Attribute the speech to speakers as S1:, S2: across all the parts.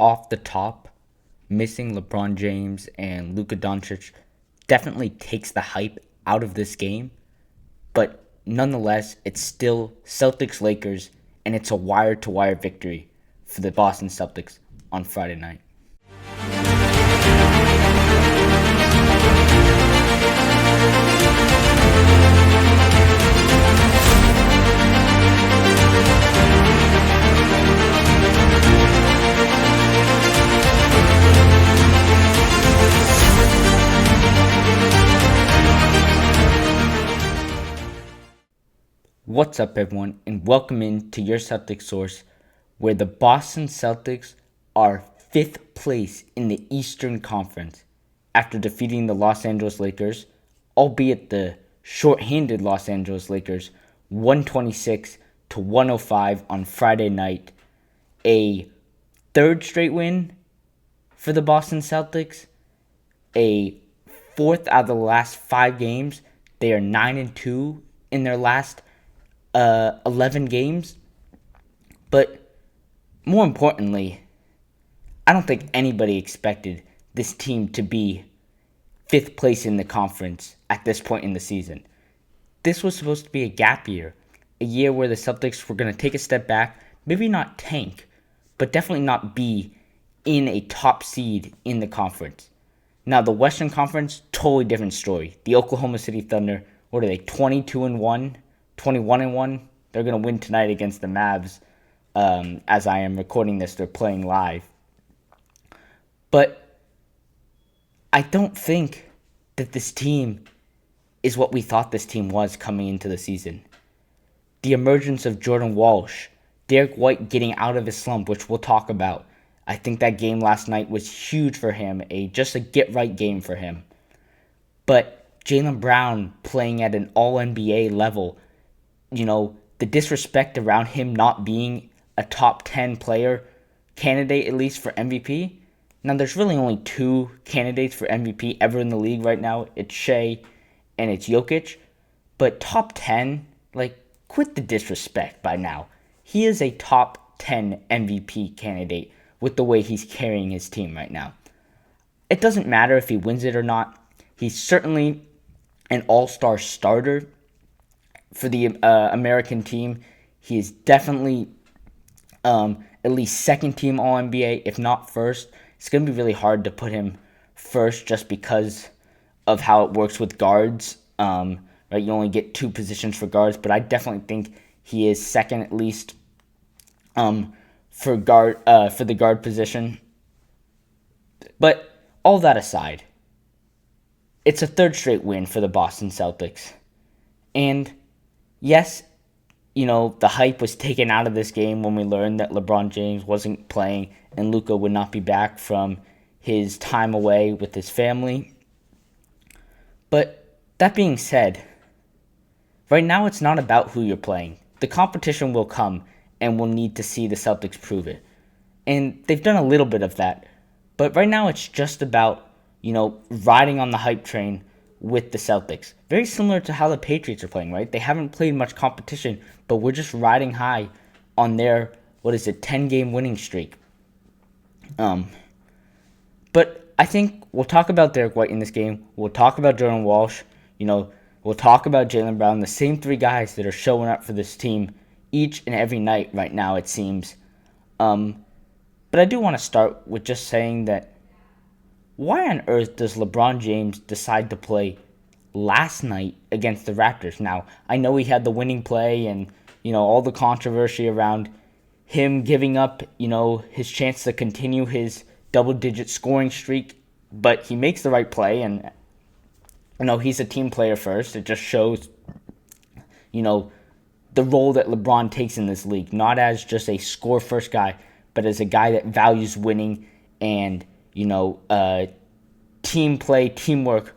S1: off the top, missing LeBron James and Luka Doncic definitely takes the hype out of this game. But nonetheless, it's still Celtics Lakers, and it's a wire-to-wire victory for the Boston Celtics on Friday night. What's up, everyone, and welcome in to your Celtics source, where the Boston Celtics are 5th place in the Eastern Conference after defeating the Los Angeles Lakers, albeit the shorthanded Los Angeles Lakers, 126-105 on Friday night. A third straight win for the Boston Celtics, a fourth out of the last 5 games. They are 9-2 in their last 11 games. But more importantly, I don't think anybody expected this team to be 5th place in the conference at this point in the season. This was supposed to be a gap year, a year where the Celtics were going to take a step back, maybe not tank, but definitely not be in a top seed in the conference. Now, the Western Conference, totally different story. The Oklahoma City Thunder, what are they, 22-1? 21-1. They're going to win tonight against the Mavs. As I am recording this, they're playing live. But I don't think that this team is what we thought this team was coming into the season. The emergence of Jordan Walsh, Derrick White getting out of his slump, which we'll talk about. I think that game last night was huge for him, just a get-right game for him. But Jaylen Brown playing at an all-NBA level, the disrespect around him not being a top 10 player candidate, at least for MVP. Now, there's really only 2 candidates for MVP ever in the league right now. It's Shea and it's Jokic. But top 10, quit the disrespect by now. He is a top 10 MVP candidate with the way he's carrying his team right now. It doesn't matter if he wins it or not. He's certainly an all-star starter for the American team. He is definitely at least second team All-NBA, if not first. It's going to be really hard to put him first just because of how it works with guards. Right, you only get 2 positions for guards, but I definitely think he is second at least for the guard position. But all that aside, it's a 3rd straight win for the Boston Celtics. And yes, the hype was taken out of this game when we learned that LeBron James wasn't playing and Luka would not be back from his time away with his family. But that being said, right now it's not about who you're playing. The competition will come, and we'll need to see the Celtics prove it. And they've done a little bit of that. But right now it's just about, riding on the hype train with the Celtics. Very similar to how the Patriots are playing, right? They haven't played much competition, but we're just riding high on their, 10-game winning streak. But I think we'll talk about Derrick White in this game. We'll talk about Jordan Walsh. We'll talk about Jaylen Brown, the same 3 guys that are showing up for this team each and every night right now, it seems. But I do want to start with just saying that why on earth does LeBron James decide to play last night against the Raptors? Now, I know he had the winning play and, all the controversy around him giving up, his chance to continue his double-digit scoring streak, but he makes the right play, and, he's a team player first. It just shows, the role that LeBron takes in this league, not as just a score-first guy, but as a guy that values winning and, team play, teamwork,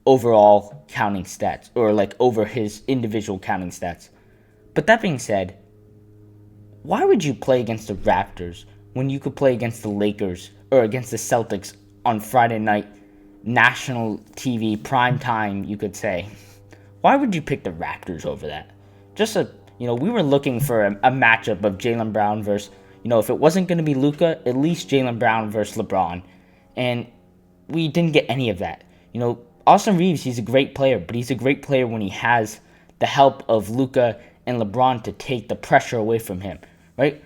S1: overall counting stats, or over his individual counting stats. But that being said, why would you play against the Raptors when you could play against the Lakers or against the Celtics on Friday night, national TV, prime time, you could say? Why would you pick the Raptors over that? We were looking for a matchup of Jaylen Brown versus, if it wasn't going to be Luka, at least Jaylen Brown versus LeBron. And we didn't get any of that. Austin Reaves, he's a great player, but he's a great player when he has the help of Luka and LeBron to take the pressure away from him, right?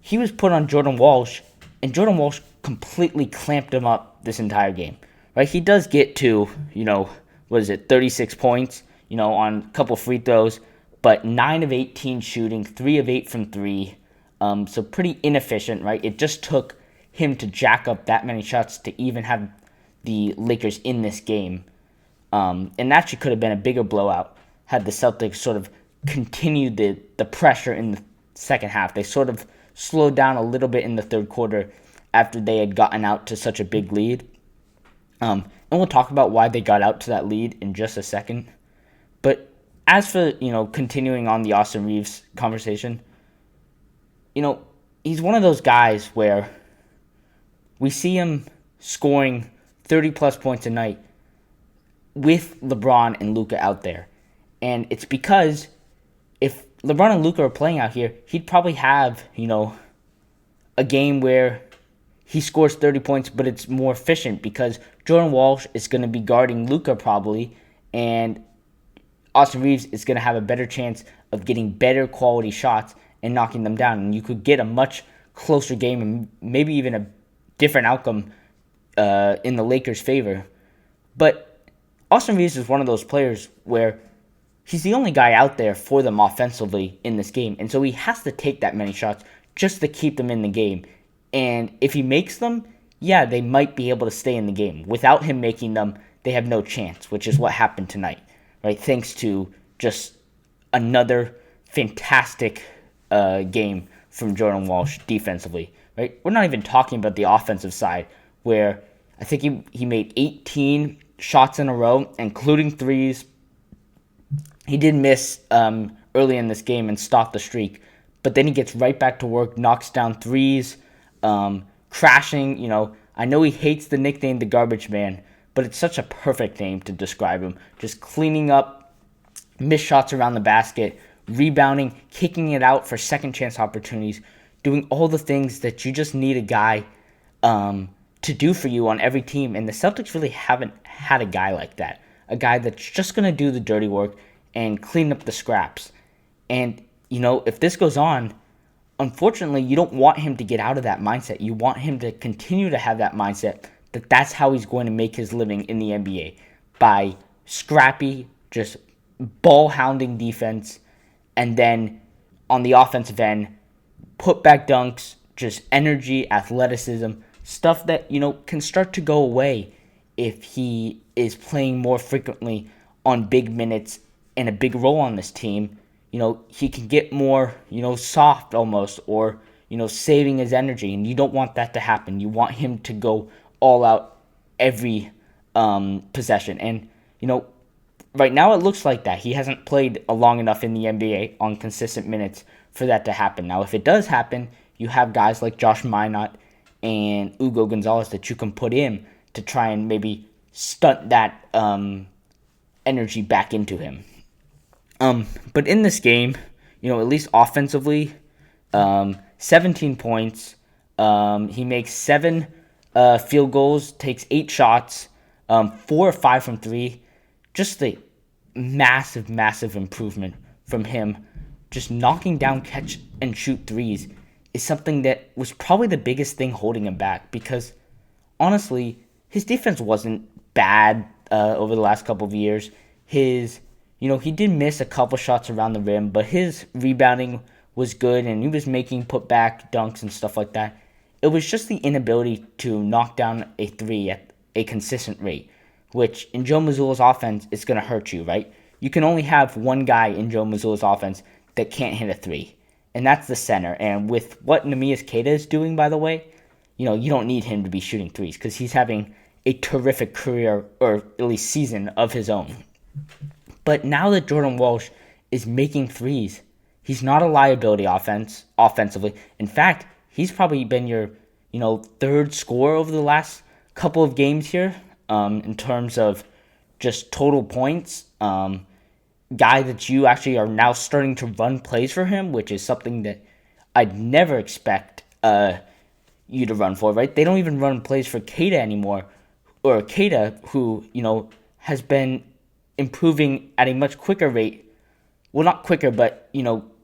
S1: He was put on Jordan Walsh, and Jordan Walsh completely clamped him up this entire game, right? He does get to, 36 points, on a couple free throws, but 9 of 18 shooting, 3 of 8 from 3, so pretty inefficient, right? It just took him to jack up that many shots to even have the Lakers in this game. And actually could have been a bigger blowout had the Celtics sort of continued the pressure in the second half. They sort of slowed down a little bit in the third quarter after they had gotten out to such a big lead. And we'll talk about why they got out to that lead in just a second. But as for, continuing on the Austin Reaves conversation, he's one of those guys where we see him scoring 30-plus points a night with LeBron and Luka out there. And it's because if LeBron and Luka are playing out here, he'd probably have, a game where he scores 30 points, but it's more efficient because Jordan Walsh is going to be guarding Luka probably, and Austin Reaves is going to have a better chance of getting better quality shots and knocking them down. And you could get a much closer game and maybe even a different outcome in the Lakers' favor. But Austin Reaves is one of those players where he's the only guy out there for them offensively in this game. And so he has to take that many shots just to keep them in the game. And if he makes them, yeah, they might be able to stay in the game. Without him making them, they have no chance, which is what happened tonight, right? Thanks to just another fantastic game from Jordan Walsh defensively, right? We're not even talking about the offensive side, where I think he made 18 shots in a row, including threes. He did miss early in this game and stopped the streak, but then he gets right back to work, knocks down threes, crashing. I know he hates the nickname the Garbage Man, but it's such a perfect name to describe him. Just cleaning up missed shots around the basket, rebounding, kicking it out for second chance opportunities, doing all the things that you just need a guy to do for you on every team. And the Celtics really haven't had a guy like that. A guy that's just going to do the dirty work and clean up the scraps. And, if this goes on, unfortunately, you don't want him to get out of that mindset. You want him to continue to have that mindset that that's how he's going to make his living in the NBA. By scrappy, just ball-hounding defense, and then on the offensive end, put-back dunks, just energy, athleticism, stuff that, can start to go away if he is playing more frequently on big minutes and a big role on this team. He can get more, soft almost, or, saving his energy, and you don't want that to happen. You want him to go all out every possession. And, right now it looks like that. He hasn't played long enough in the NBA on consistent minutes for that to happen. Now, if it does happen, you have guys like Josh Minott and Ugo Gonzalez that you can put in to try and maybe stunt that energy back into him. But in this game, at least offensively, 17 points. He makes 7 field goals, takes 8 shots, 4 or 5 from 3. Just a massive, massive improvement from him. Just knocking down catch and shoot threes is something that was probably the biggest thing holding him back, because honestly, his defense wasn't bad over the last couple of years. He did miss a couple shots around the rim, but his rebounding was good, and he was making put-back dunks and stuff like that. It was just the inability to knock down a three at a consistent rate, which in Joe Mazzulla's offense is going to hurt you, right? You can only have one guy in Joe Mazzulla's offense that can't hit a three, and that's the center. And with what Neemias Queta is doing, by the way, you don't need him to be shooting threes because he's having a terrific career, or at least season, of his own. But now that Jordan Walsh is making threes, he's not a liability offensively. In fact, he's probably been your, third scorer over the last couple of games here, in terms of just total points. Guy that you actually are now starting to run plays for him, which is something that I'd never expect you to run for, right? They don't even run plays for Kata anymore, or Kata, who, has been improving at a much quicker rate. Well, not quicker, but,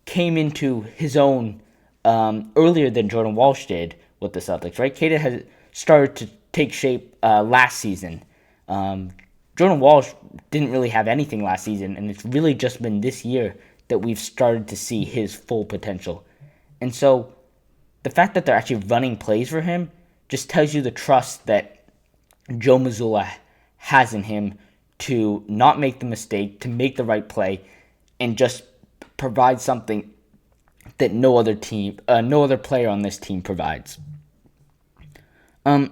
S1: came into his own earlier than Jordan Walsh did with the Celtics, right? Kata has started to take shape last season. Jordan Walsh didn't really have anything last season, and it's really just been this year that we've started to see his full potential. And so the fact that they're actually running plays for him just tells you the trust that Joe Mazzulla has in him to not make the mistake, to make the right play, and just provide something that no other player on this team provides. I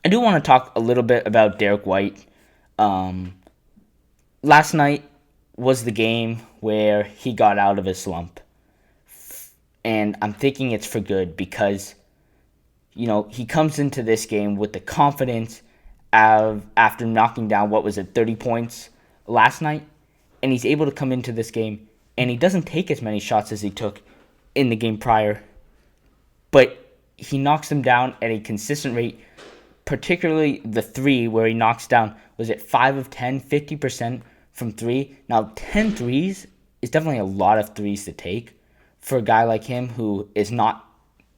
S1: do want to talk a little bit about Derrick White. Last night was the game where he got out of his slump. And I'm thinking it's for good because, he comes into this game with the confidence after knocking down, 30 points last night. And he's able to come into this game, and he doesn't take as many shots as he took in the game prior. But he knocks them down at a consistent rate, particularly the three where he knocks down, 5 of 10, 50% from three. Now, 10 threes is definitely a lot of threes to take for a guy like him who is not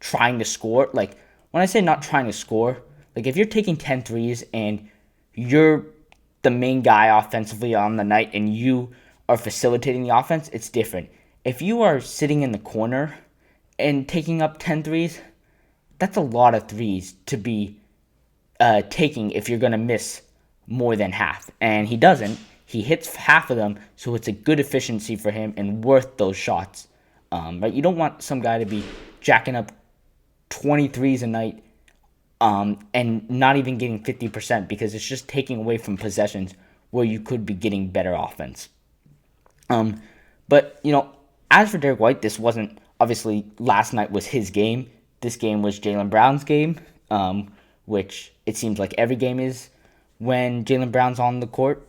S1: trying to score. Like, when I say not trying to score, like if you're taking 10 threes and you're the main guy offensively on the night and you are facilitating the offense, it's different. If you are sitting in the corner and taking up 10 threes, that's a lot of threes to be taking if you're going to miss more than half. And he doesn't. He hits half of them, so it's a good efficiency for him and worth those shots. Right? You don't want some guy to be jacking up 20 threes a night and not even getting 50% because it's just taking away from possessions where you could be getting better offense. But, as for Derrick White, this wasn't, obviously, last night was his game. This game was Jaylen Brown's game, which it seems like every game is when Jaylen Brown's on the court.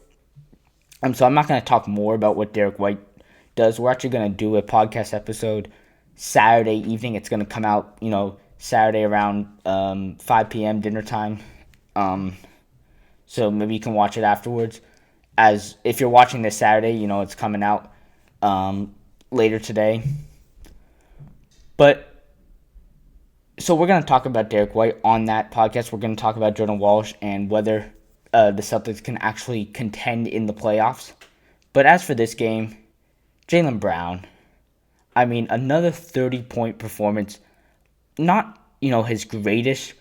S1: So I'm not going to talk more about what Derrick White does. We're actually going to do a podcast episode Saturday evening. It's going to come out, Saturday around 5 p.m. dinner time. So maybe you can watch it afterwards. As if you're watching this Saturday, it's coming out later today. But so we're going to talk about Derrick White on that podcast. We're going to talk about Jordan Walsh and whether the Celtics can actually contend in the playoffs. But as for this game, Jaylen Brown, another 30-point performance. Not, his greatest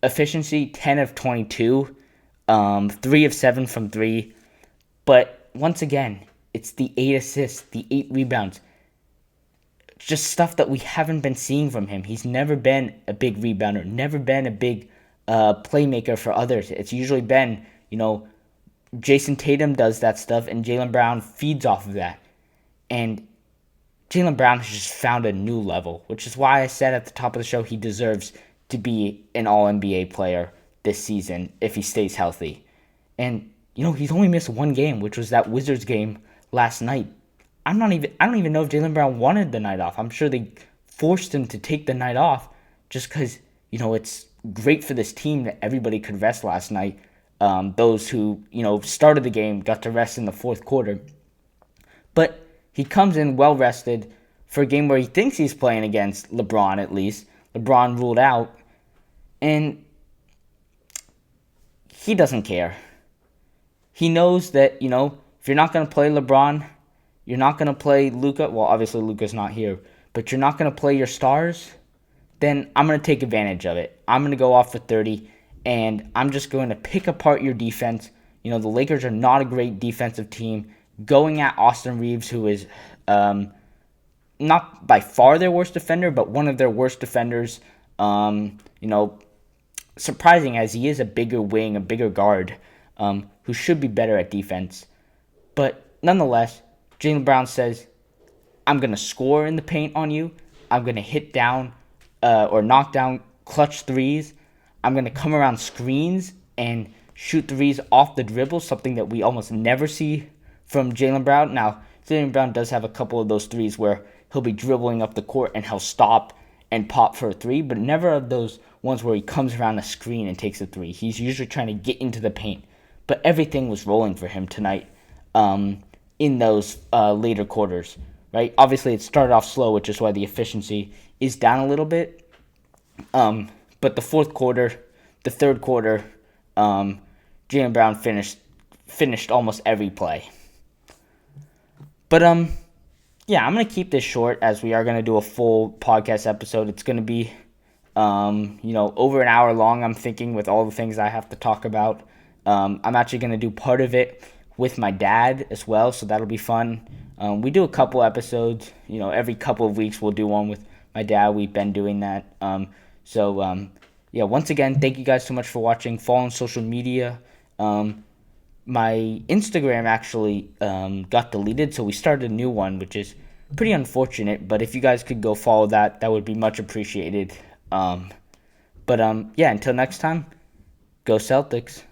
S1: efficiency, 10 of 22, 3 of 7 from 3. But once again, it's the 8 assists, the 8 rebounds. Just stuff that we haven't been seeing from him. He's never been a big rebounder, never been a big playmaker for others. It's usually been, Jason Tatum does that stuff, and Jaylen Brown feeds off of that. And Jaylen Brown has just found a new level, which is why I said at the top of the show he deserves to be an All-NBA player this season if he stays healthy. And, he's only missed one game, which was that Wizards game last night. I don't even know if Jaylen Brown wanted the night off. I'm sure they forced him to take the night off just because, it's great for this team that everybody could rest last night. Those who, started the game got to rest in the fourth quarter. But he comes in well-rested for a game where he thinks he's playing against LeBron, at least. LeBron ruled out. And he doesn't care. He knows that, if you're not going to play LeBron, you're not going to play Luka. Well, obviously Luka's not here. But you're not going to play your stars, then I'm going to take advantage of it. I'm going to go off for 30, and I'm just going to pick apart your defense. The Lakers are not a great defensive team. Going at Austin Reaves, who is not by far their worst defender, but one of their worst defenders. Surprising as he is a bigger wing, a bigger guard, who should be better at defense. But nonetheless, Jaylen Brown says, I'm going to score in the paint on you. I'm going to hit down or knock down clutch threes. I'm going to come around screens and shoot threes off the dribble, something that we almost never see from Jaylen Brown. Now, Jaylen Brown does have a couple of those threes where he'll be dribbling up the court and he'll stop and pop for a three, but never of those ones where he comes around a screen and takes a three. He's usually trying to get into the paint. But everything was rolling for him tonight in those later quarters, right? Obviously, it started off slow, which is why the efficiency is down a little bit. But the fourth quarter, the third quarter, Jaylen Brown finished almost every play. But yeah, I'm gonna keep this short as we are gonna do a full podcast episode. It's gonna be over an hour long. I'm thinking with all the things I have to talk about. I'm actually gonna do part of it with my dad as well, so that'll be fun. We do a couple episodes. Every couple of weeks we'll do one with my dad. We've been doing that. Once again, thank you guys so much for watching. Follow on social media. My Instagram actually got deleted, so we started a new one, which is pretty unfortunate. But if you guys could go follow that, that would be much appreciated. Until next time, go Celtics.